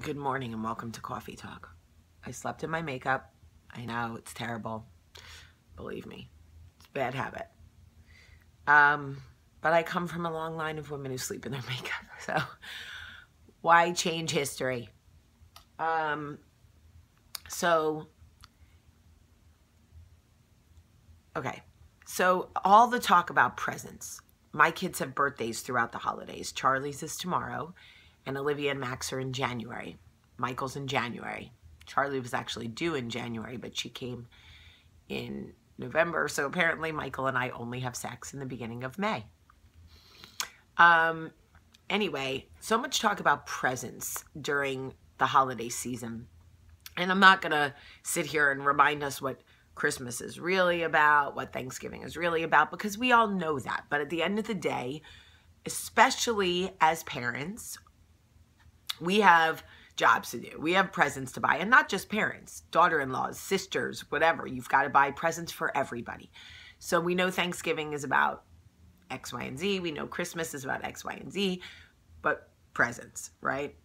Good morning and welcome to Coffee Talk. I slept in my makeup. I know, it's terrible. Believe me, it's a bad habit. But I come from a long line of women who sleep in their makeup. So why change history? Okay. So all the talk about presents. My kids have birthdays throughout the holidays. Charlie's is tomorrow, and Olivia and Max are in January. Michael's in January. Charlie was actually due in January, but she came in November. So apparently Michael and I only have sex in the beginning of May. Anyway, so much talk about presents during the holiday season. And I'm not going to sit here and remind us what Christmas is really about, what Thanksgiving is really about, because we all know that. But at the end of the day, especially as parents, we have jobs to do. We have presents to buy, and not just parents, daughter-in-laws, sisters, whatever. You've got to buy presents for everybody. So we know Thanksgiving is about X, Y, and Z. We know Christmas is about X, Y, and Z, but presents, right?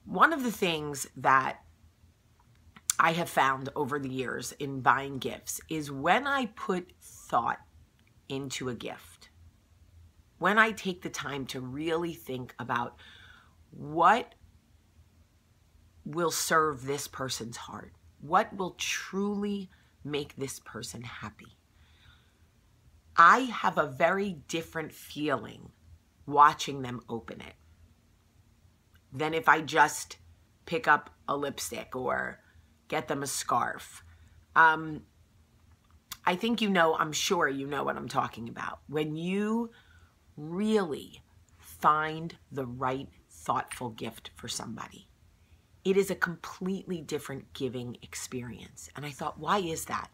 One of the things that I have found over the years in buying gifts is when I put thought into a gift, when I take the time to really think about what will serve this person's heart, what will truly make this person happy, I have a very different feeling watching them open it than if I just pick up a lipstick or get them a scarf. I think I'm sure you know what I'm talking about. When you really find the right thoughtful gift for somebody, it is a completely different giving experience. And I thought, why is that?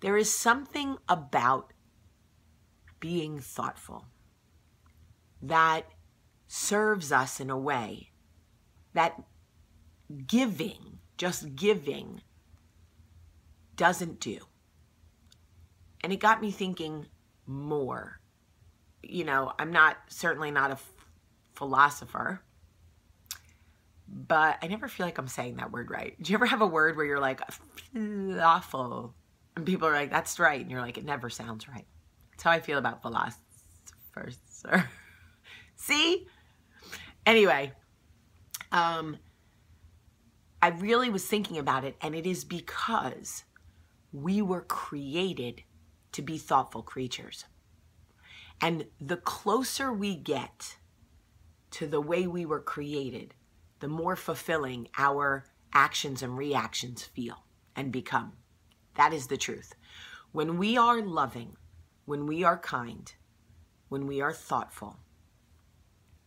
There is something about being thoughtful that serves us in a way that giving, just giving, doesn't do. And it got me thinking more. I'm certainly not a philosopher, but I never feel like I'm saying that word right. Do you ever have a word where you're like, awful, and people are like, that's right, and you're like, it never sounds right? That's how I feel about philosophers. See? Anyway, I really was thinking about it, and it is because we were created to be thoughtful creatures. And the closer we get to the way we were created, the more fulfilling our actions and reactions feel and become. That is the truth. When we are loving, when we are kind, when we are thoughtful,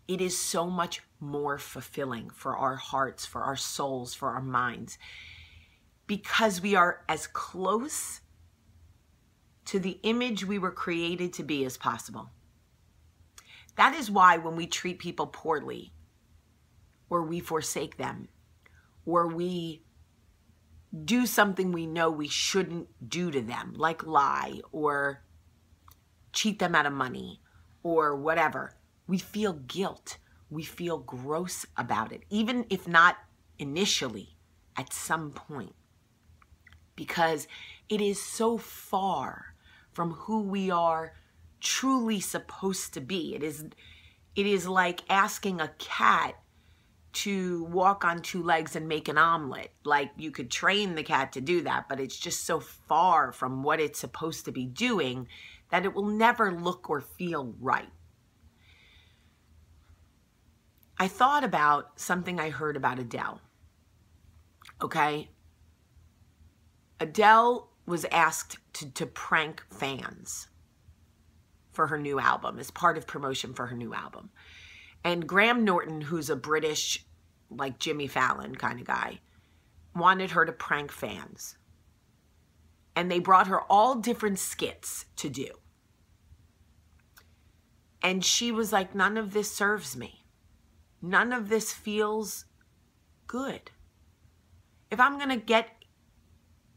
it is so much more fulfilling for our hearts, for our souls, for our minds, because we are as close to the image we were created to be as possible. That is why when we treat people poorly, or we forsake them, or we do something we know we shouldn't do to them, like lie or cheat them out of money or whatever, we feel guilt. We feel gross about it, even if not initially, at some point, because it is so far from who we are truly supposed to be. It is like asking a cat to walk on two legs and make an omelet. Like, you could train the cat to do that, but it's just so far from what it's supposed to be doing that it will never look or feel right. I thought about something I heard about Adele. Okay? Adele was asked to prank fans for her new album, as part of promotion for her new album. And Graham Norton, who's a British, like Jimmy Fallon kind of guy, wanted her to prank fans. And they brought her all different skits to do. And she was like, none of this serves me. None of this feels good. If I'm going to get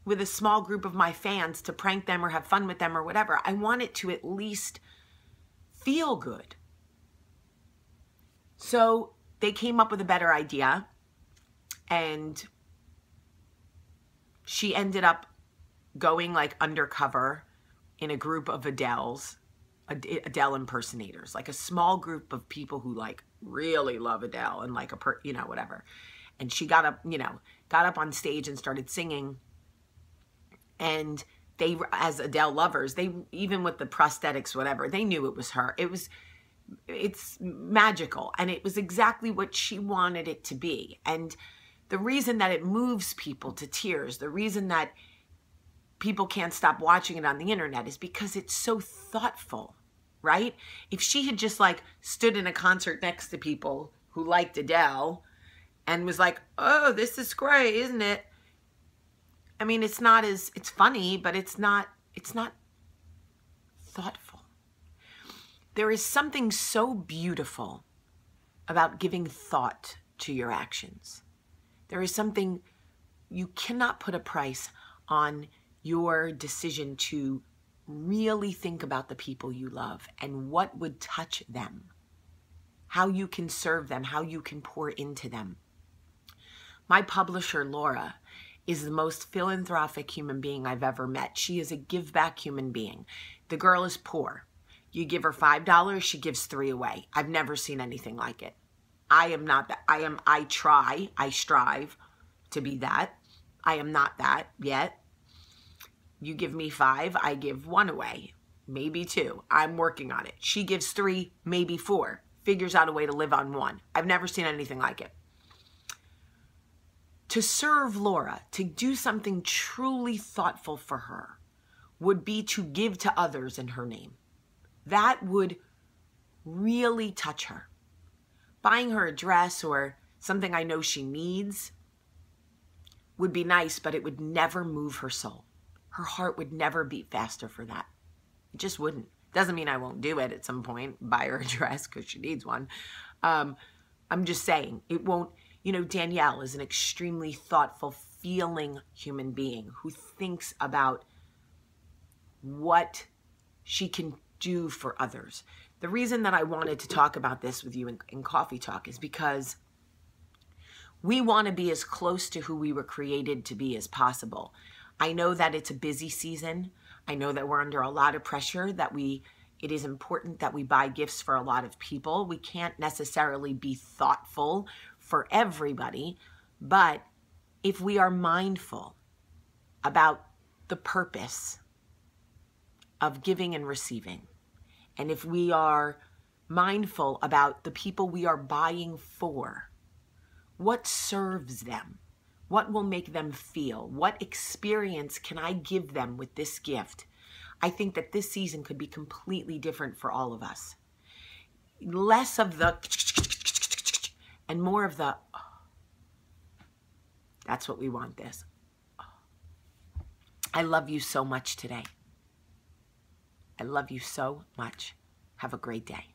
with a small group of my fans to prank them or have fun with them or whatever, I want it to at least feel good. So they came up with a better idea, and she ended up going like undercover in a group of Adele impersonators, like a small group of people who like really love Adele and like whatever. And she got up on stage and started singing. And they, as Adele lovers, they, even with the prosthetics, whatever, they knew it was her. It's magical. And it was exactly what she wanted it to be. And the reason that it moves people to tears, the reason that people can't stop watching it on the internet is because it's so thoughtful, right? If she had just like stood in a concert next to people who liked Adele and was like, oh, this is great, isn't it? I mean, it's funny, but it's not thoughtful. There is something so beautiful about giving thought to your actions. There is something, you cannot put a price on your decision to really think about the people you love and what would touch them, how you can serve them, how you can pour into them. My publisher, Laura, is the most philanthropic human being I've ever met. She is a give-back human being. The girl is poor. You give her $5, she gives 3 away. I've never seen anything like it. I am not that. I strive to be that. I am not that yet. You give me 5, I give 1 away, maybe 2. I'm working on it. She gives 3, maybe 4, figures out a way to live on 1. I've never seen anything like it. To serve Laura, to do something truly thoughtful for her, would be to give to others in her name. That would really touch her. Buying her a dress or something I know she needs would be nice, but it would never move her soul. Her heart would never beat faster for that. It just wouldn't. Doesn't mean I won't do it at some point, buy her a dress because she needs one. I'm just saying, it won't. You know, Danielle is an extremely thoughtful, feeling human being who thinks about what she can do for others. The reason that I wanted to talk about this with you in Coffee Talk is because we want to be as close to who we were created to be as possible. I know that it's a busy season. I know that we're under a lot of pressure, that it is important that we buy gifts for a lot of people. We can't necessarily be thoughtful for everybody, but if we are mindful about the purpose of giving and receiving, and if we are mindful about the people we are buying for, what serves them, what will make them feel, what experience can I give them with this gift, I think that this season could be completely different for all of us. Less of the and more of the, oh, that's what we want this. Oh. I love you so much today. I love you so much. Have a great day.